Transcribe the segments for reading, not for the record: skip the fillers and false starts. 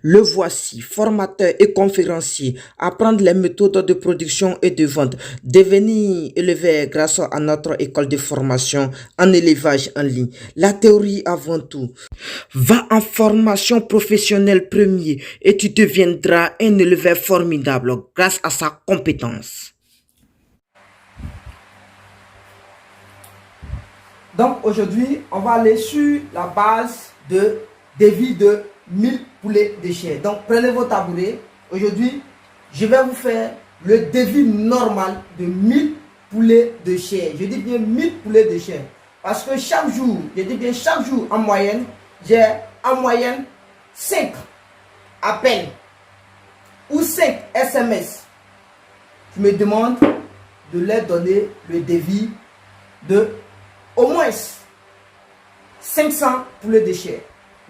Le voici, formateur et conférencier, apprendre les méthodes de production et de vente, devenir éleveur grâce à notre école de formation en élevage en ligne. La théorie avant tout. Va en formation professionnelle premier et tu deviendras un éleveur formidable grâce à sa compétence. Donc aujourd'hui, on va aller sur la base de défi de 1000 poulets de chair. Donc prenez vos tabourets. Aujourd'hui, je vais vous faire le défi normal de 1000 poulets de chair. Je dis bien 1000 poulets de chair. Parce que chaque jour, je dis bien chaque jour en moyenne, j'ai en moyenne 5 appels ou 5 SMS qui me demandent de leur donner le défi de au moins 500 poulets de chair.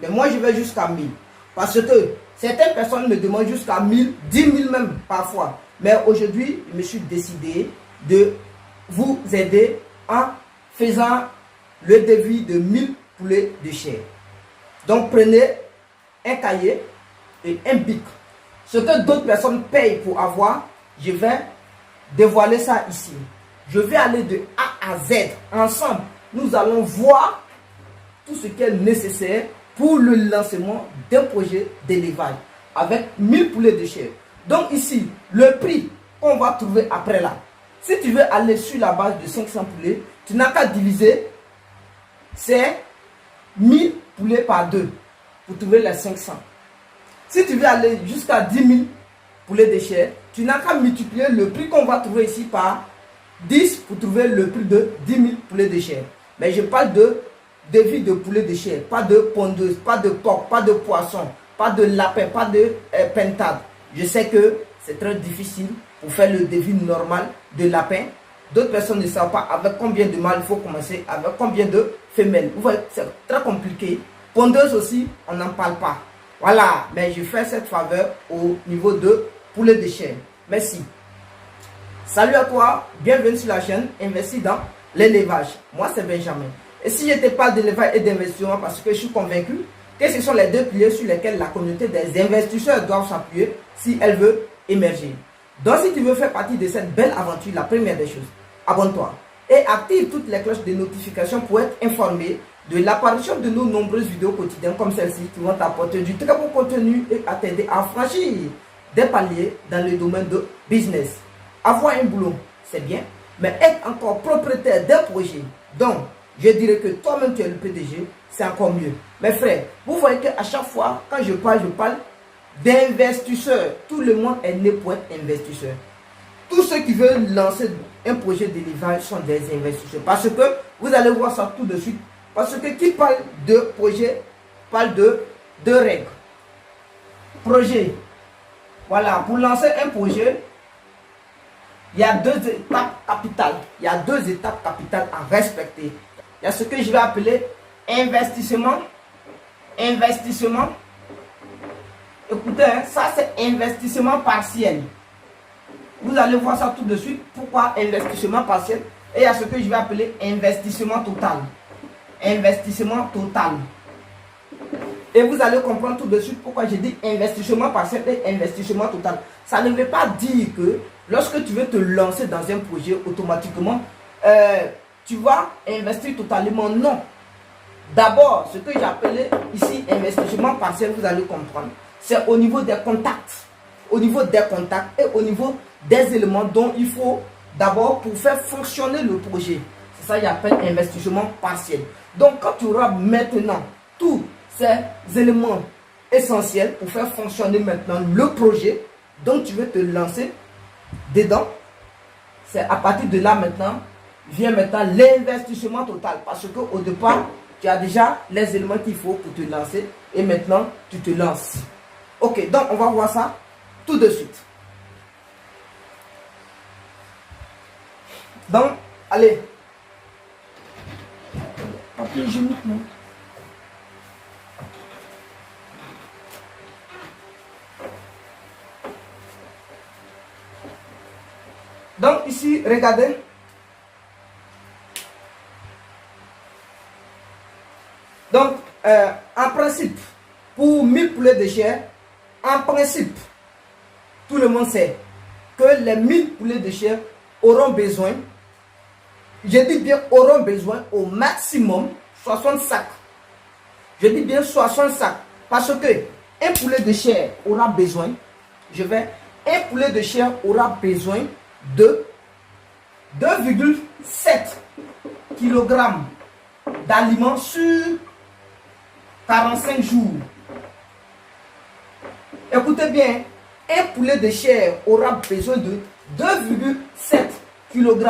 Mais moi, je vais jusqu'à 1000. Parce que certaines personnes me demandent jusqu'à 1000, 10 000 même parfois. Mais aujourd'hui, je me suis décidé de vous aider en faisant le défi de 1000 poulets de chair. Donc, prenez un cahier et un bic. Ce que d'autres personnes payent pour avoir, je vais dévoiler ça ici. Je vais aller de A à Z ensemble. Nous allons voir tout ce qui est nécessaire pour le lancement d'un projet d'élevage avec 1000 poulets de chair. Donc ici, le prix qu'on va trouver après là, si tu veux aller sur la base de 500 poulets, tu n'as qu'à diviser ces 1000 poulets par 2 pour trouver les 500. Si tu veux aller jusqu'à 10 000 poulets de chair, tu n'as qu'à multiplier le prix qu'on va trouver ici par 10 pour trouver le prix de 10 000 poulets de chair. Mais je parle de défi de poulet de chair, pas de pondeuse, pas de porc, pas de poisson, pas de lapin, pas de pentade. Je sais que c'est très difficile pour faire le défi normal de lapin. D'autres personnes ne savent pas avec combien de mâles il faut commencer, avec combien de femelles. Vous voyez, c'est très compliqué. Pondeuse aussi, on n'en parle pas. Voilà, mais je fais cette faveur au niveau de poulet de chair. Merci. Salut à toi, bienvenue sur la chaîne Investis dans l'élevage. Moi, c'est Benjamin. Et si je te parle d'élevage et d'investissement, parce que je suis convaincu que ce sont les deux piliers sur lesquels la communauté des investisseurs doit s'appuyer si elle veut émerger. Donc, si tu veux faire partie de cette belle aventure, la première des choses, abonne-toi et active toutes les cloches de notification pour être informé de l'apparition de nos nombreuses vidéos quotidiennes comme celle-ci qui vont t'apporter du très bon contenu et à t'aider à franchir des paliers dans le domaine de business. Avoir un boulot, c'est bien, mais être encore propriétaire d'un projet, donc je dirais que toi-même tu es le PDG, c'est encore mieux. Mes frères, vous voyez qu'à chaque fois, quand je parle d'investisseurs. Tout le monde est né pour être investisseur. Tous ceux qui veulent lancer un projet d'élevage sont des investisseurs. Parce que, vous allez voir ça tout de suite, parce que qui parle de projet, parle de deux règles. Projet. Voilà, pour lancer un projet, il y a deux étapes capitales. Il y a deux étapes capitales à respecter. Il y a ce que je vais appeler investissement. Investissement. Écoutez, hein, ça c'est investissement partiel. Vous allez voir ça tout de suite. Pourquoi investissement partiel? Et il y a ce que je vais appeler investissement total. Investissement total. Et vous allez comprendre tout de suite pourquoi j'ai dit investissement partiel et investissement total. Ça ne veut pas dire que lorsque tu veux te lancer dans un projet, automatiquement, tu vas investir totalement. Non. D'abord, ce que j'ai appelé ici investissement partiel, vous allez comprendre. C'est au niveau des contacts. Au niveau des contacts et au niveau des éléments dont il faut d'abord pour faire fonctionner le projet. C'est ça que j'appelle investissement partiel. Donc, quand tu auras maintenant tous ces éléments essentiels pour faire fonctionner maintenant le projet dont tu veux te lancer dedans, c'est à partir de là maintenant, vient maintenant l'investissement total. Parce qu'au départ, tu as déjà les éléments qu'il faut pour te lancer et maintenant, tu te lances. Ok, donc on va voir ça tout de suite. Donc, allez. Papier hygiénique, non? Donc ici, regardez. Donc, en principe, pour 1000 poulets de chair, En principe, tout le monde sait que les 1000 poulets de chair auront besoin, je dis bien auront besoin au maximum 60 sacs. Je dis bien 60 sacs parce que un poulet de chair aura besoin, un poulet de chair aura besoin de 2,7 kg d'aliments sur 45 jours. Écoutez bien, un poulet de chair aura besoin de 2,7 kg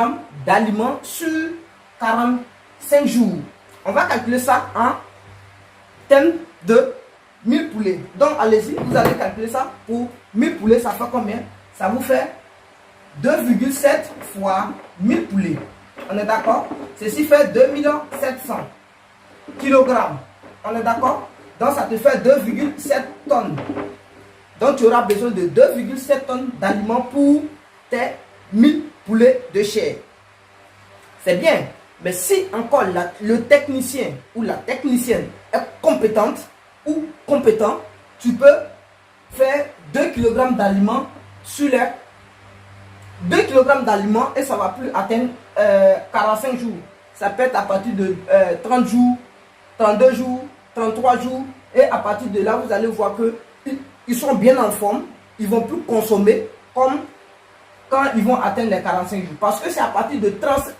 d'aliments sur 45 jours. On va calculer ça en termes de 1000 poulets. Donc, allez-y, vous allez calculer ça pour 1000 poulets. Ça fait combien? Ça vous fait 2,7 fois 1000 poulets. On est d'accord? Ceci fait 2 700 kg. On est d'accord? Donc, ça te fait 2,7 tonnes. Donc, tu auras besoin de 2,7 tonnes d'aliments pour tes 1000 poulets de chair. C'est bien. Mais si encore le technicien ou la technicienne est compétente ou compétent, tu peux faire 2 kg d'aliments sur les 2 kg d'aliments et ça ne va plus atteindre 45 jours. Ça peut être à partir de 30 jours, 32 jours, 33 jours. Et à partir de là, vous allez voir que ils sont bien en forme. Ils ne vont plus consommer comme quand ils vont atteindre les 45 jours. Parce que c'est à partir de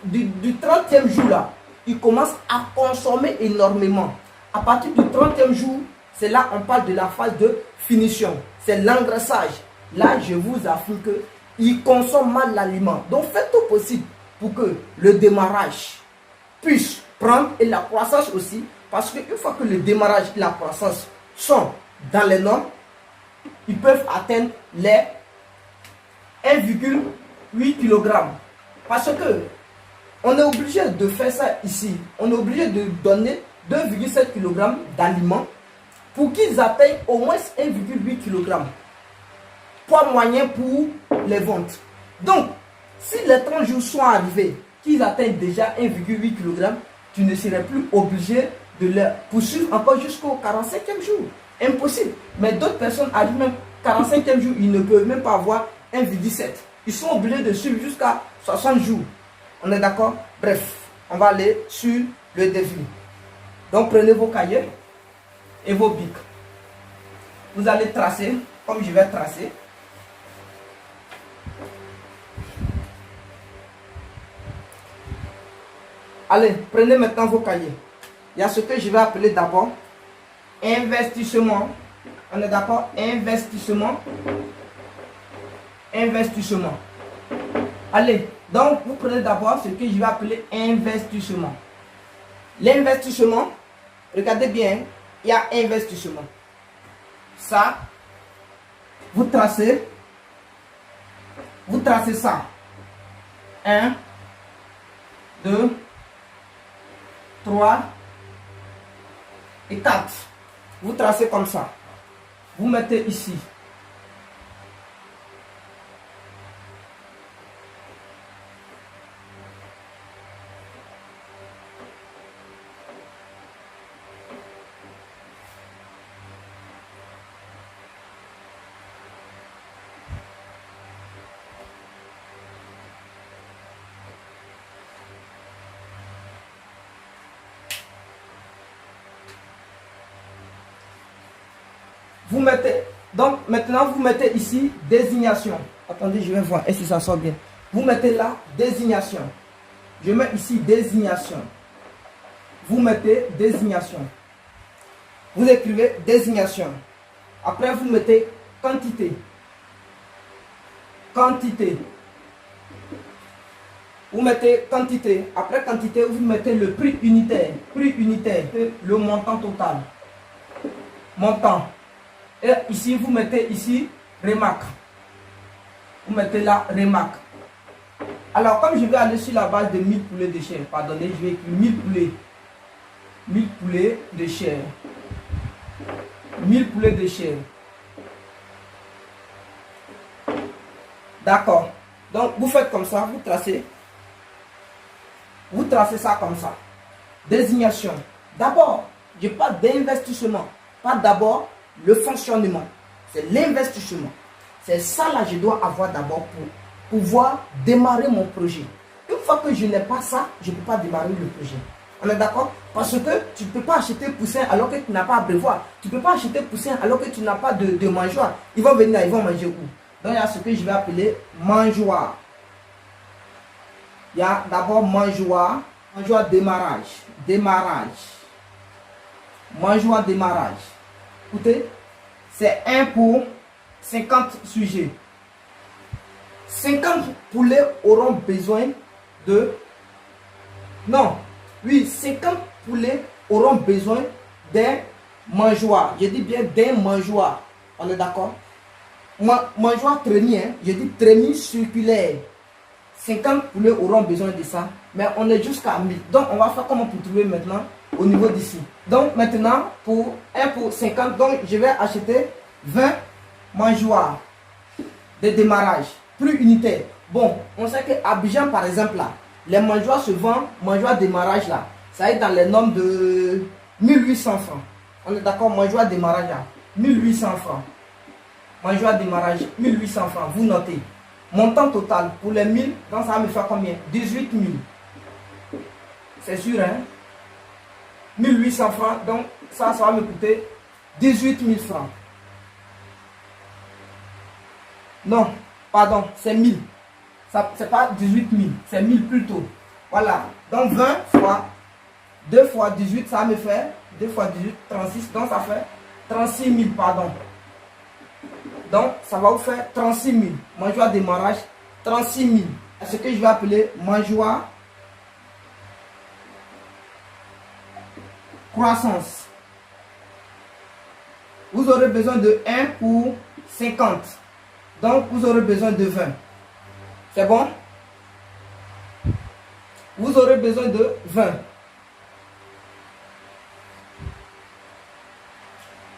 du 30e jour là, ils commencent à consommer énormément. À partir du 30e jour, c'est là on parle de la phase de finition. C'est l'engraissage. Là, je vous affirme que ils consomment mal l'aliment. Donc, faites tout possible pour que le démarrage puisse prendre et la croissance aussi. Parce qu'une fois que le démarrage et la croissance sont dans les normes, ils peuvent atteindre les 1,8 kg. Parce que on est obligé de faire ça ici. On est obligé de donner 2,7 kg d'aliments pour qu'ils atteignent au moins 1,8 kg. Poids moyen pour les ventes. Donc, si les 30 jours sont arrivés, qu'ils atteignent déjà 1,8 kg, tu ne serais plus obligé de les poursuivre encore jusqu'au 45e jour. Impossible. Mais d'autres personnes arrivent même 45e jour, ils ne peuvent même pas avoir 1,7. Ils sont obligés de suivre jusqu'à 60 jours. On est d'accord? Bref, on va aller sur le défi. Donc, prenez vos cahiers et vos bics. Vous allez tracer, comme je vais tracer. Allez, prenez maintenant vos cahiers. Il y a ce que je vais appeler d'abord investissement. On est d'accord? Investissement. Investissement. Allez, donc vous prenez d'abord ce que je vais appeler investissement. L'investissement, regardez bien, il y a investissement. Ça, vous tracez ça. 1, 2, 3 et 4. Vous tracez comme ça. Vous mettez ici. Vous mettez, donc maintenant vous mettez ici désignation. Attendez, je vais voir est-ce que ça sort bien. Vous mettez là désignation. Je mets ici désignation. Vous mettez désignation. Vous écrivez désignation. Après vous mettez quantité. Quantité. Vous mettez quantité. Après quantité, vous mettez le prix unitaire. Prix unitaire, le montant total. Montant. Et ici, vous mettez ici remarque. Vous mettez là remarque. Alors, comme je vais aller sur la base de 1000 poulets de chair, pardonnez, je vais écrire 1000 poulets. 1000 poulets de chair. 1000 poulets de chair. D'accord. Donc, vous faites comme ça, vous tracez. Vous tracez ça comme ça. Désignation. D'abord, je parle d'investissement. Pas d'abord le fonctionnement. C'est l'investissement. C'est ça là je dois avoir d'abord pour pouvoir démarrer mon projet. Une fois que je n'ai pas ça, je ne peux pas démarrer le projet. On est d'accord? Parce que tu ne peux pas acheter poussin alors que tu n'as pas abreuvoir. Tu ne peux pas acheter poussin alors que tu n'as pas de mangeoire. Ils vont venir, ils vont manger où? Donc il y a ce que je vais appeler mangeoire. Il y a d'abord mangeoire. Mangeoire démarrage. Mangeoire démarrage. Écoutez, c'est 1 pour 50 sujets. 50 poulets auront besoin de... Non, oui, 50 poulets auront besoin d'un mangeoire. Je dis bien d'un mangeoire. On est d'accord? Mangeoire trémie, hein? Je dis trémie circulaire. 50 poulets auront besoin de ça. Mais on est jusqu'à 1000. Donc, on va faire comment pour trouver maintenant au niveau d'ici. Donc, maintenant, pour 1 pour 50, donc je vais acheter 20 mangeoires de démarrage. Plus unitaire. Bon, on sait qu'à Abidjan, par exemple, là, les mangeoires se vendent, mangeoires démarrage, là, ça est dans les normes de 1800 francs. On est d'accord, mangeoire démarrage, là, 1800 francs. Mangeoire démarrage, 1800 francs. Vous notez. Montant total pour les 1000, donc ça va me faire combien? 18 000. C'est sûr, hein? 1800 francs, donc ça va me coûter 18 000 francs. Non, pardon, c'est 1000. C'est pas 18 000, c'est 1000 plutôt. Voilà, donc 20 fois 2 fois 18, ça va me faire 2 fois 18, 36, donc ça fait 36 000, pardon. Donc, ça va vous faire 36 000. Mangeoire démarrage, 36 000. C'est ce que je vais appeler mangeoire croissance. Vous aurez besoin de 1 pour 50. Donc, vous aurez besoin de 20. C'est bon? Vous aurez besoin de 20.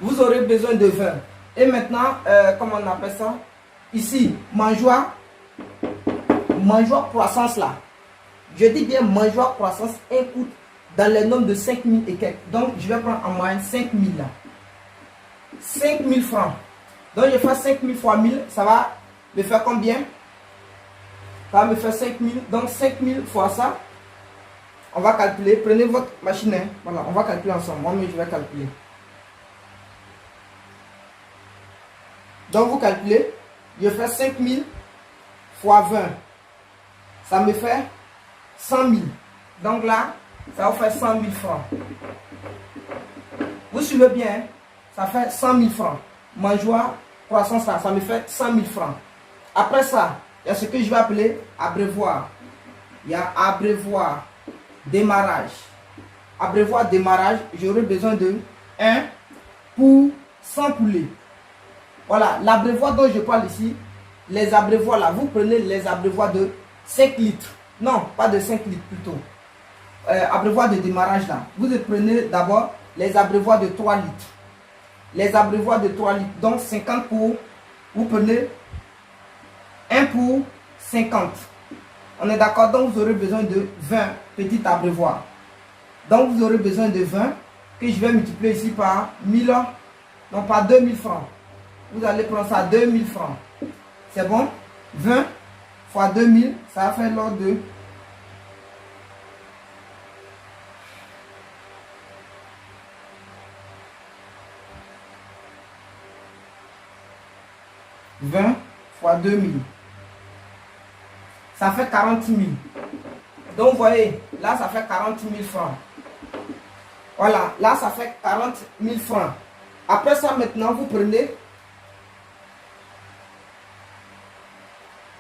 Vous aurez besoin de 20. Et maintenant, comment on appelle ça? Ici, mangeoire croissance là. Je dis bien mangeoire croissance, un coût dans les nombres de 5 000 et quelques. Donc, je vais prendre en moyenne 5 000 là. 5 000 francs. Donc, je fais 5 000 fois 1000, ça va me faire combien? Ça va me faire 5 000. Donc, 5 000 fois ça, on va calculer. Prenez votre machine. Hein. Voilà, on va calculer ensemble. Moi, mais je vais calculer. Donc, vous calculez, je fais 5 000 fois 20. Ça me fait 100 000. Donc là, ça va faire 100 000 francs. Vous suivez bien, hein? Ça fait 100 000 francs. Mangeoire, croissance, ça me fait 100 000 francs. Après ça, il y a ce que je vais appeler abreuvoir. Il y a abreuvoir, démarrage. Abreuvoir, démarrage, j'aurai besoin de 1 pour 100 poulets. Voilà, l'abreuvoir dont je parle ici, les abreuvoirs là, vous prenez les abreuvoirs de 5 litres. Non, pas de 5 litres plutôt. Abreuvoir de démarrage là. Vous prenez d'abord les abreuvoirs de 3 litres. Les abreuvoirs de 3 litres. Donc 50 pour, vous prenez 1 pour 50. On est d'accord, donc vous aurez besoin de 20 petits abreuvoirs. Donc vous aurez besoin de 20 que je vais multiplier ici par 1000, non par 2000 francs. Vous allez prendre ça à 2000 francs. C'est bon? 20 fois 2000, ça va faire l'ordre de 20 fois 2000. Ça fait 40 000. Donc, vous voyez, là, ça fait 40 000 francs. Voilà, là, ça fait 40 000 francs. Après ça, maintenant, vous prenez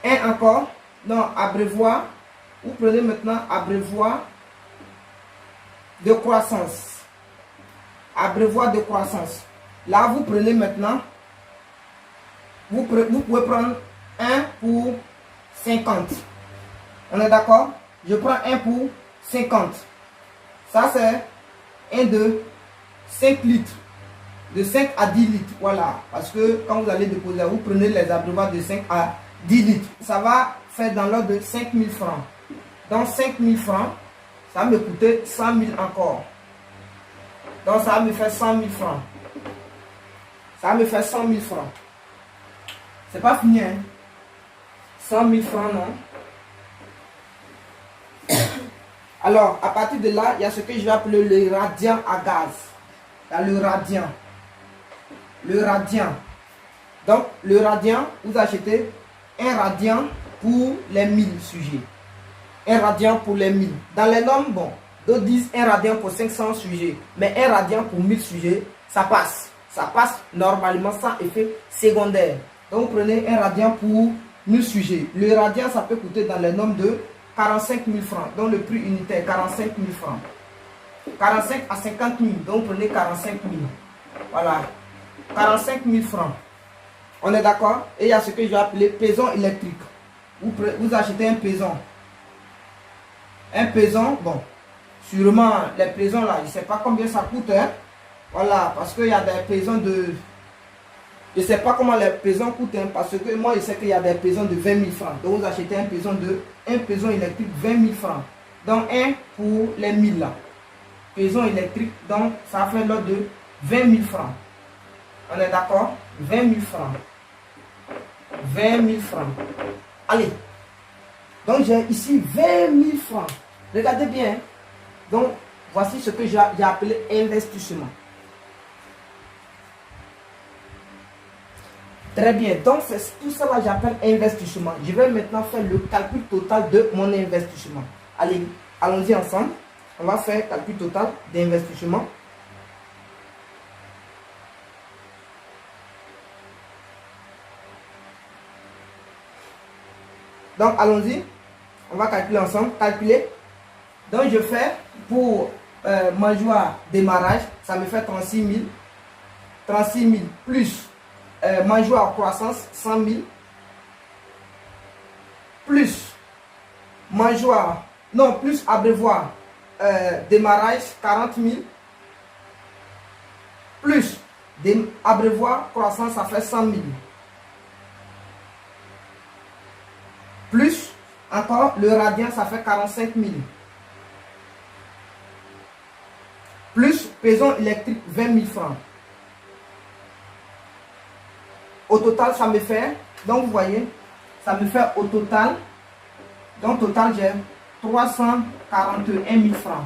un encore. Non, abreuvoir. Vous prenez maintenant abreuvoir de croissance. Abreuvoir de croissance. Là, vous prenez maintenant, vous pouvez prendre 1 pour 50. On est d'accord? Je prends 1 pour 50. Ça, c'est un de 5 litres. De 5 à 10 litres. Voilà. Parce que quand vous allez déposer, vous prenez les abreuvoirs de 5 à 10 litres. Ça va faire dans l'ordre de 5 000 francs. Donc 5 000 francs, ça va me coûter 100 000 encore. Donc ça va me faire 100 000 francs. Ça va me faire 100 000 francs. C'est pas fini, hein. 100 000 francs, non? Alors, à partir de là, il y a ce que je vais appeler le radiant à gaz. Il y a le radiant. Le radiant. Donc, le radiant, vous achetez un radiant pour les 1000 sujets. Un radiant pour les 1000. Dans les normes, bon, d'autres disent un radiant pour 500 sujets. Mais un radiant pour 1000 sujets, ça passe. Ça passe normalement sans effet secondaire. Donc, vous prenez un radiant pour 1000 sujets. Le radiant, ça peut coûter dans les normes de 45 000 francs. Donc, le prix unitaire, 45 000 francs. 45 à 50 000. Donc, vous prenez 45 000. Voilà. 45 000 francs. On est d'accord? Et il y a ce que je vais appeler peson électrique. Vous achetez un peson. Un peson, bon, sûrement les pesons là, je ne sais pas combien ça coûte. Hein? Voilà, parce qu'il y a des pesons de... Je ne sais pas comment les pesons coûtent, hein, parce que moi je sais qu'il y a des pesons de 20 000 francs. Donc vous achetez un peson électrique 20 000 francs. Donc un pour les 1000 là. Peson électrique, donc ça fait l'ordre de 20 000 francs. On est d'accord? 20 000 francs. 20 000 francs. Allez. Donc j'ai ici 20 000 francs. Regardez bien. Donc voici ce que j'ai appelé investissement. Très bien. Donc c'est tout ça là j'appelle investissement. Je vais maintenant faire le calcul total de mon investissement. Allez, allons-y ensemble. On va faire calcul total d'investissement. Donc, allons-y. On va calculer ensemble. Calculer. Donc, je fais pour mangeoire démarrage, ça me fait 36 000. 36 000 plus mangeoire croissance, 100 000. Plus mangeoire, non, plus abreuvoir démarrage, 40 000. Plus abreuvoir croissance, ça fait 100 000. Plus encore le radiant, ça fait 45 000. Plus peson électrique, 20 000 francs. Au total, ça me fait, donc vous voyez, ça me fait au total, donc total j'ai 341 000 francs.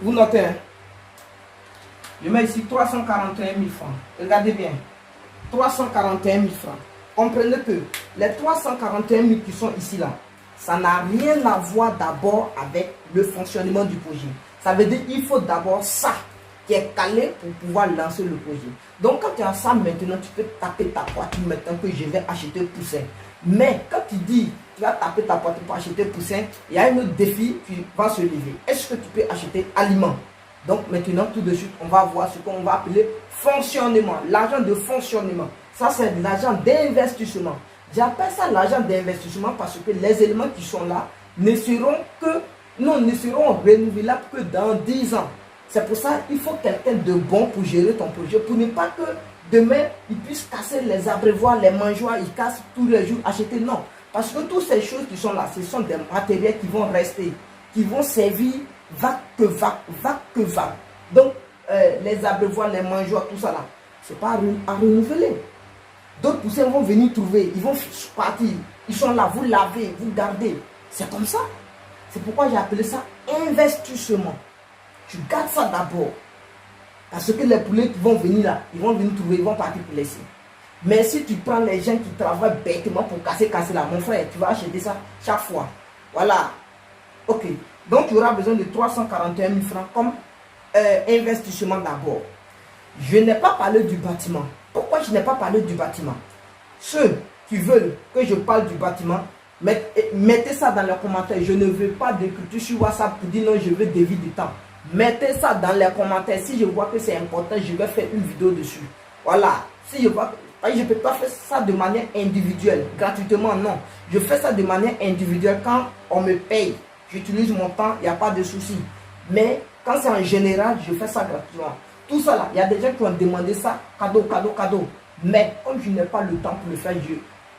Vous notez, hein? Je mets ici 341 000 francs. Regardez bien. 341 000 francs. Comprenez que les 341 000 qui sont ici là, ça n'a rien à voir d'abord avec le fonctionnement du projet. Ça veut dire qu'il faut d'abord ça qui est calé pour pouvoir lancer le projet. Donc quand tu as ça maintenant, tu peux taper ta poitrine maintenant que je vais acheter poussin. Mais quand tu dis tu vas taper ta poitrine pour acheter poussin, il y a un autre défi qui va se lever. Est-ce que tu peux acheter aliment? Donc maintenant, tout de suite, on va voir ce qu'on va appeler fonctionnement. L'argent de fonctionnement. Ça, c'est l'argent d'investissement. J'appelle ça l'argent d'investissement parce que les éléments qui sont là ne seront renouvelables que dans 10 ans. C'est pour ça qu'il faut quelqu'un de bon pour gérer ton projet, pour ne pas que demain, il puisse casser les abreuvoirs, les mangeoires, il casse tous les jours, acheter. Non. Parce que toutes ces choses qui sont là, ce sont des matériels qui vont rester, qui vont servir va que va. Donc, les abreuvoirs, les mangeoires, tout ça là, c'est pas à renouveler. D'autres poussins vont venir trouver, ils vont partir. Ils sont là, vous lavez, vous gardez. C'est comme ça. C'est pourquoi j'ai appelé ça investissement. Tu gardes ça d'abord. Parce que les poulets qui vont venir là, ils vont venir trouver, ils vont partir pour laisser. Mais si tu prends les gens qui travaillent bêtement pour casser là, mon frère, tu vas acheter ça chaque fois. Voilà. Ok. Donc, tu auras besoin de 341 000 francs comme investissement d'abord. Je n'ai pas parlé du bâtiment. Pourquoi je n'ai pas parlé du bâtiment? Ceux qui veulent que je parle du bâtiment, mettez ça dans les commentaires. Je ne veux pas d'écriture sur WhatsApp pour dire non, je veux devis du temps. Mettez ça dans les commentaires. Si je vois que c'est important, je vais faire une vidéo dessus. Voilà. Si je vois que je ne peux pas faire ça de manière individuelle, gratuitement, non. Je fais ça de manière individuelle quand on me paye. J'utilise mon temps, il n'y a pas de souci. Mais quand c'est en général, je fais ça gratuitement. Tout ça là, il y a des gens qui ont demandé ça, cadeau. Mais comme je n'ai pas le temps pour le faire,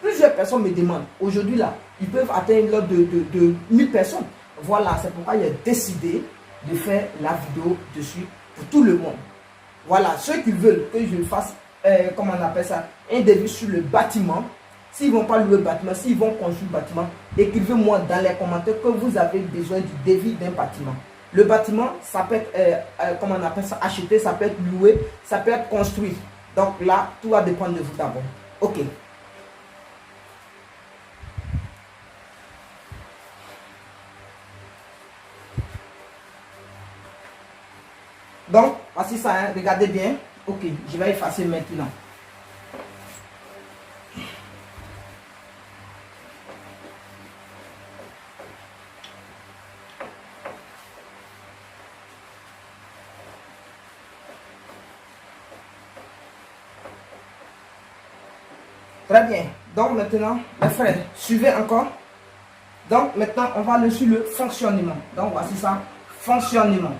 plusieurs personnes me demandent. Aujourd'hui là, ils peuvent atteindre l'ordre de 1000 personnes. Voilà, c'est pourquoi j'ai décidé de faire la vidéo dessus pour tout le monde. Voilà, ceux qui veulent que je fasse, comment on appelle ça, un devis sur le bâtiment, s'ils ne vont pas louer le bâtiment, s'ils vont construire le bâtiment, écrivez-moi dans les commentaires que vous avez besoin du devis d'un bâtiment. Le bâtiment, ça peut être, comment on appelle ça, acheté, ça peut être loué, ça peut être construit. Donc là, tout va dépendre de vous d'abord. Ok. Donc, voici ça, hein. Regardez bien. Ok, je vais effacer maintenant. Très bien. Donc maintenant, mes frères, suivez encore. Donc maintenant, on va aller sur le fonctionnement. Donc voici ça. Fonctionnement.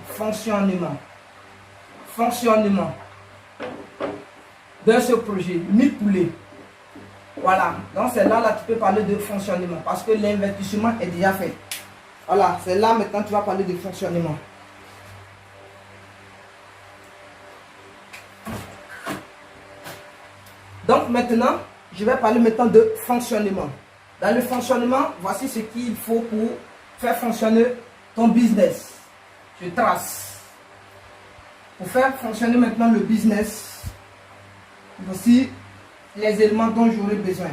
De ce projet, 1000 poulets. Voilà. Donc c'est là, tu peux parler de fonctionnement. Parce que l'investissement est déjà fait. Voilà. C'est là maintenant tu vas parler de fonctionnement. Donc maintenant, je vais parler maintenant de fonctionnement. Dans le fonctionnement, voici ce qu'il faut pour faire fonctionner ton business. Je trace. Pour faire fonctionner maintenant le business, voici les éléments dont j'aurai besoin.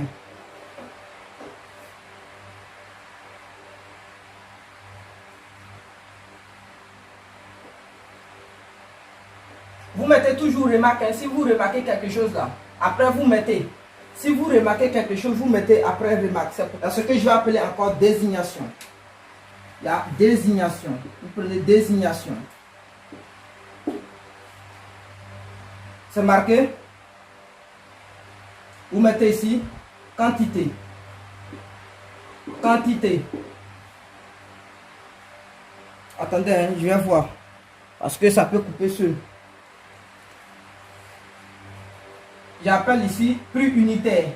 Vous mettez toujours remarque, hein, si vous remarquez quelque chose là, après vous mettez. Si vous remarquez quelque chose, vous mettez après remarque. C'est ce que je vais appeler encore désignation. Il y a désignation. Vous prenez désignation. C'est marqué. Vous mettez ici quantité. Quantité. Attendez, hein, je vais voir. Parce que ça peut couper seul. J'appelle ici prix unitaire.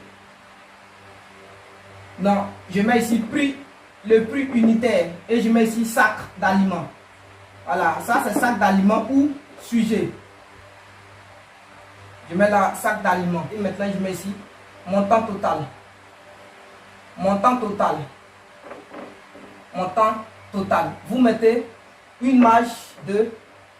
Non, je mets ici le prix unitaire et je mets ici sac d'aliments. Voilà, ça c'est sac d'aliments ou sujet. Je mets là sac d'aliments et maintenant je mets ici montant total. Montant total. Montant total. Vous mettez une marge de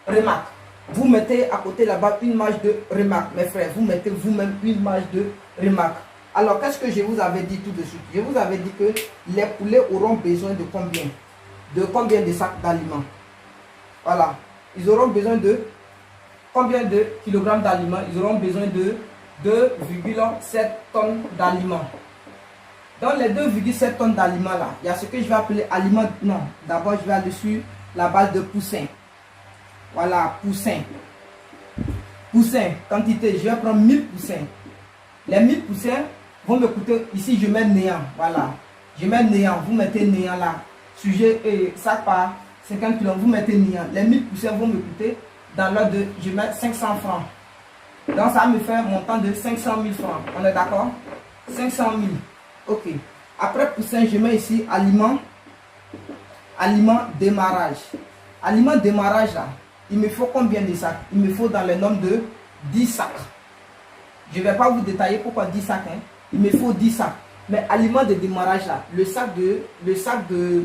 remarque. Vous mettez à côté là-bas une marge de remarque, mes frères. Vous mettez vous-même une marge de remarque. Alors, qu'est-ce que je vous avais dit tout de suite? Je vous avais dit que les poulets auront besoin de combien? De combien de sacs d'aliments? Voilà. Ils auront besoin de combien de kilogrammes d'aliments? Ils auront besoin de 2,7 tonnes d'aliments. Dans les 2,7 tonnes d'aliments là, il y a ce que je vais appeler aliments. Non, d'abord je vais aller sur la base de poussins. Voilà, poussins. Poussins, quantité, je vais prendre 1000 poussins. Les 1000 poussins vont me coûter, ici je mets néant, voilà. Je mets néant, vous mettez néant là. Sujet et sac par 50 kg, vous mettez néant. Les 1000 poussins vont me coûter dans l'ordre de, je mets 500 francs. Donc ça me fait un montant de 500 000 francs. On est d'accord? 500 000. Ok. Après poussin, je mets ici aliment. Aliment démarrage. Aliment démarrage là. Il me faut combien de sacs? Il me faut dans le nombre de 10 sacs. Je ne vais pas vous détailler pourquoi 10 sacs. Hein. Il me faut 10 sacs. Mais aliment de démarrage là, le sac de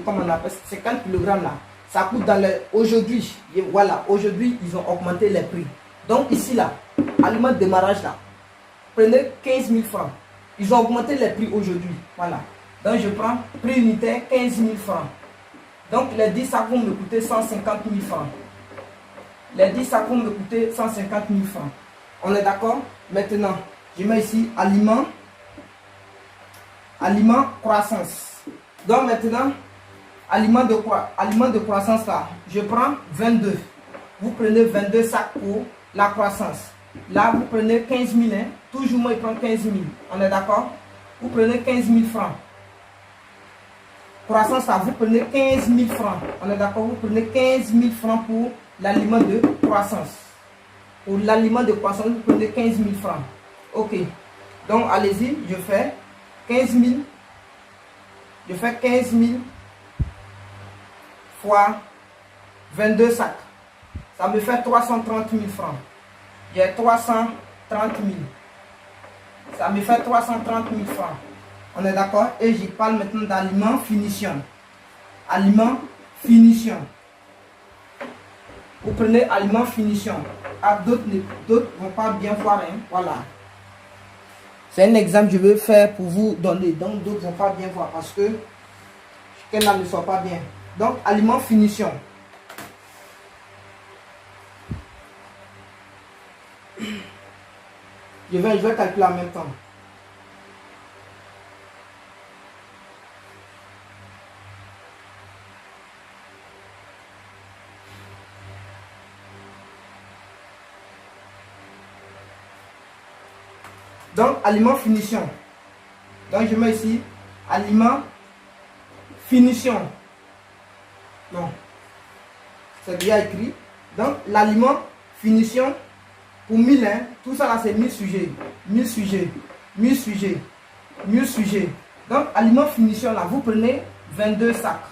comment on appelle, 50 kg là, ça coûte dans le... Aujourd'hui, voilà, aujourd'hui, ils ont augmenté les prix. Donc ici là, aliment de démarrage là, prenez 15 000 francs. Ils ont augmenté les prix aujourd'hui. Voilà. Donc je prends prix unitaire 15 000 francs. Donc les 10 sacs vont me coûter 150 000 francs. Les 10 sacs vont me coûter 150 000 francs. On est d'accord? Maintenant, je mets ici aliment. Aliment croissance. Donc maintenant, aliment de croissance là, je prends 22. Vous prenez 22 sacs pour la croissance. Là, vous prenez 15 000. Hein? Toujours moi, je prends 15 000. On est d'accord? Vous prenez 15 000 francs. Croissance là, vous prenez 15 000 francs. On est d'accord? Vous prenez 15 000 francs pour l'aliment de croissance. Pour l'aliment de croissance, vous prenez 15 000 francs. Ok. Donc, allez-y, je fais 15 000. Je fais 15 000 fois 22 sacs. Ça me fait 330 000 francs. j'ai 330 000. Ça me fait 330 000 francs. On est d'accord? Et j'y parle maintenant d'aliments finition. Aliments finition. Vous prenez aliments finition. Ah, d'autres ne vont pas bien voir. Hein? Voilà. C'est un exemple que je veux faire pour vous donner. Donc, d'autres ne vont pas bien voir parce que chacun ne soit pas bien. Donc, aliments finition. Je vais calculer en même temps. Donc, aliment finition. Donc, je mets ici aliment finition. Non. C'est bien écrit. Donc, l'aliment finition pour 1000, hein, tout ça là, c'est 1000 sujets. 1000 sujets. 1000 sujets. 1000 sujets. Donc, aliment finition là, vous prenez 22 sacs.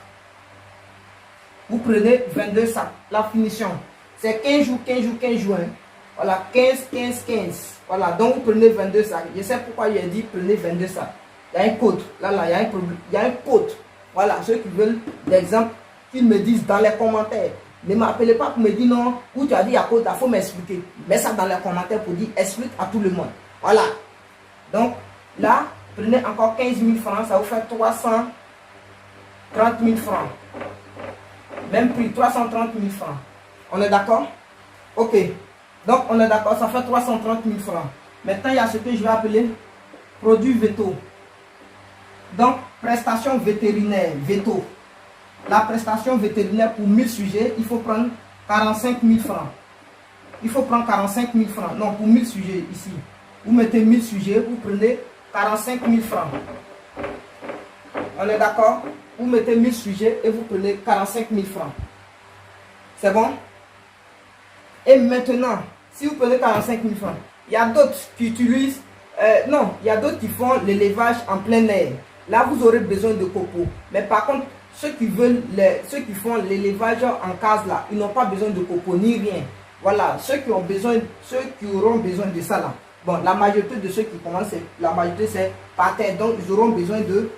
Vous prenez 22 sacs. La finition, c'est 15 jours, 15 jours, 15 jours. Hein. Voilà, 15, 15, 15. Voilà, donc vous prenez 22 sacs. Je sais pourquoi il a dit prenez 22 sacs. Il y a un code. Là, il y a un problème. Il y a un code. Voilà, ceux qui veulent l'exemple, qu'ils me disent dans les commentaires. Ne m'appelez pas pour me dire non, où tu as dit il y a code, il faut m'expliquer. Mets ça dans les commentaires pour dire explique à tout le monde. Voilà. Donc, là, prenez encore 15 000 francs, ça vous fait 330 000 francs. Même prix, 330 000 francs. On est d'accord? Ok. Donc, on est d'accord, ça fait 330 000 francs. Maintenant, il y a ce que je vais appeler produit veto. Donc, prestation vétérinaire, veto. La prestation vétérinaire pour 1000 sujets, il faut prendre 45 000 francs. Il faut prendre 45 000 francs. Non, pour 1000 sujets ici. Vous mettez 1000 sujets, vous prenez 45 000 francs. On est d'accord? Vous mettez 1000 sujets et vous prenez 45 000 francs. C'est bon? Et maintenant, si vous prenez 45 000 francs, il y a d'autres qui utilisent, non, il y a d'autres qui font l'élevage en plein air. Là, vous aurez besoin de copeaux. Mais par contre, ceux qui font l'élevage en case là, ils n'ont pas besoin de copeaux ni rien. Voilà, ceux qui auront besoin de ça là. Bon, la majorité de ceux qui commencent, la majorité c'est par terre, donc ils auront besoin de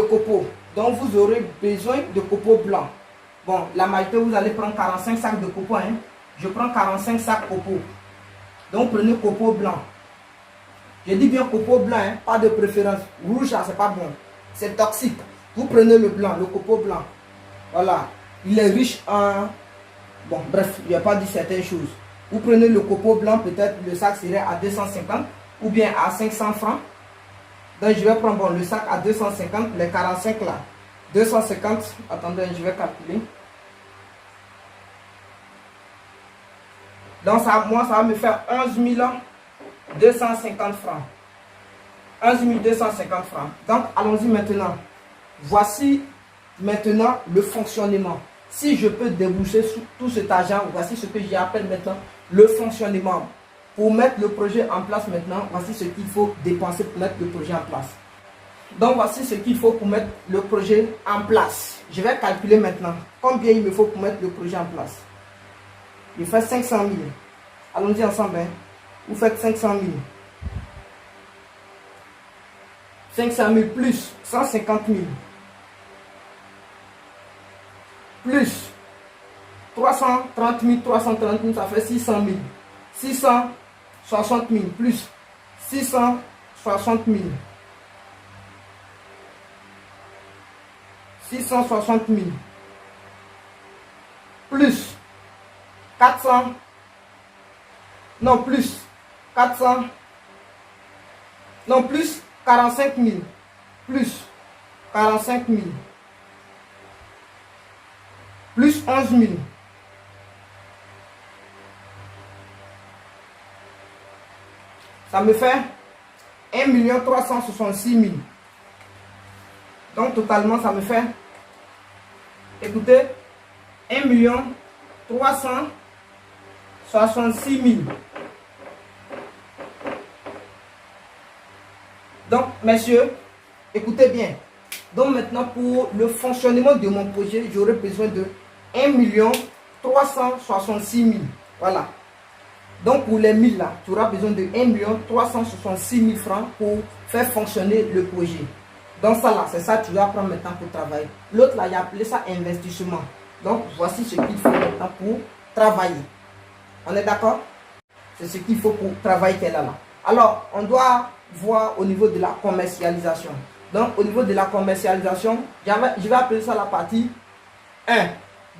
copeaux. Donc vous aurez besoin de copeaux blancs. Bon, la majorité, vous allez prendre 45 sacs de copeaux. Hein. Je prends 45 sacs copeaux. Donc prenez copeaux blancs. Je dis bien copeaux blancs, hein, pas de préférence. Rouge, là, c'est pas bon. C'est toxique. Vous prenez le blanc, le copeau blanc. Voilà. Il est riche en... Bon, bref, je n'ai pas dit certaines choses. Vous prenez le copeau blanc, peut-être le sac serait à 250 ou bien à 500 francs. Donc je vais prendre bon, le sac à 250, les 45 là. 250, attendez, je vais calculer. Donc ça, moi, ça va me faire 11 250 francs. 11 250 francs. Donc allons-y maintenant. Voici maintenant le fonctionnement. Si je peux déboucher sur tout cet argent, voici ce que j'appelle maintenant le fonctionnement. Pour mettre le projet en place maintenant, voici ce qu'il faut dépenser pour mettre le projet en place. Donc voici ce qu'il faut pour mettre le projet en place. Je vais calculer maintenant combien il me faut pour mettre le projet en place. Il fait 500 000. Allons-y ensemble. Hein. Vous faites 500 000. 500 000 plus 150 000. Plus 330 000, 330 000, ça fait 600 000. 660 000 plus 660 000. 660 000 plus 400, non plus 400, non plus 45 000, plus 45 000, plus 11 000. Ça me fait 1 366 000. Donc totalement ça me fait, écoutez, 1 366 000. Donc messieurs, écoutez bien. Donc maintenant pour le fonctionnement de mon projet, j'aurai besoin de 1 366 000. Voilà. Donc pour les 1000 là, tu auras besoin de 1 366 000 francs pour faire fonctionner le projet. Donc ça là, c'est ça que tu vas prendre maintenant pour travailler. L'autre là, il a appelé ça investissement. Donc voici ce qu'il faut maintenant pour travailler. On est d'accord? C'est ce qu'il faut pour travailler qu'elle a là. Alors, on doit voir au niveau de la commercialisation. Donc, au niveau de la commercialisation, je vais appeler ça la partie 1.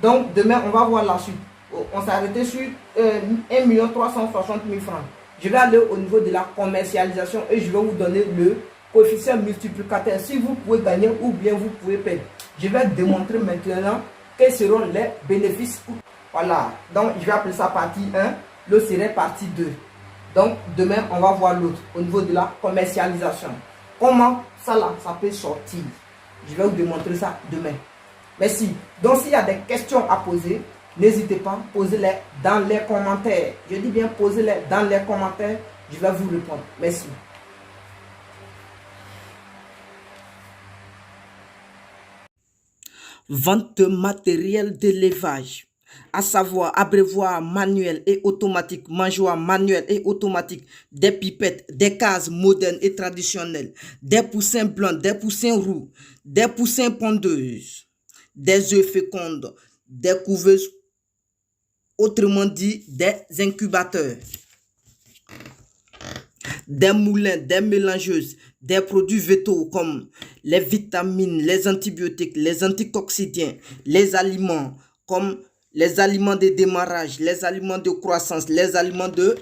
Donc, demain, on va voir la suite. On s'est arrêté sur 1 360 000 francs. Je vais aller au niveau de la commercialisation et je vais vous donner le coefficient multiplicateur. Si vous pouvez gagner ou bien vous pouvez perdre. Je vais démontrer maintenant quels seront les bénéfices. Voilà. Donc, je vais appeler ça partie 1. L'autre serait partie 2. Donc, demain, on va voir l'autre au niveau de la commercialisation. Comment ça là, ça peut sortir? Je vais vous démontrer ça demain. Merci. Donc, s'il y a des questions à poser, n'hésitez pas, posez-les dans les commentaires. Je dis bien, posez-les dans les commentaires. Je vais vous répondre. Merci. Vente de matériel d'élevage, à savoir abreuvoir manuel et automatique, mangeoire manuel et automatique, des pipettes, des cases modernes et traditionnelles, des poussins blancs, des poussins roux, des poussins pondeuses, des œufs fécondes, des couveuses, autrement dit des incubateurs, des moulins, des mélangeuses, des produits végétaux comme les vitamines, les antibiotiques, les anticoccidiens, les aliments comme les aliments de démarrage, les aliments de croissance, les aliments de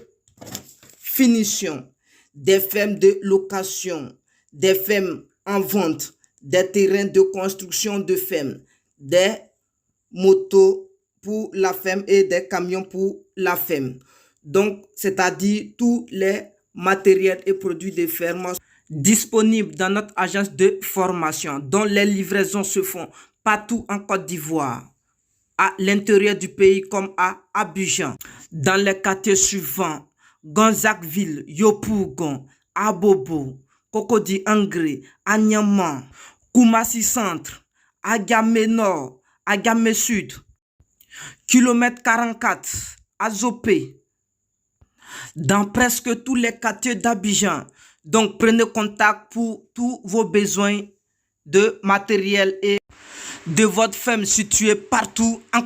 finition, des fermes de location, des fermes en vente, des terrains de construction de fermes, des motos pour la ferme et des camions pour la ferme. Donc, c'est-à-dire tous les matériels et produits de ferme disponibles dans notre agence de formation, dont les livraisons se font partout en Côte d'Ivoire, à l'intérieur du pays comme à Abidjan, dans les quartiers suivants: Gonzagueville, Yopougon, Abobo, Cocody Angré, Agnaman, Koumassi Centre, Agamé Nord, Agamé Sud, kilomètre 44, Azopé, dans presque tous les quartiers d'Abidjan. Donc prenez contact pour tous vos besoins de matériel et de votre ferme située partout en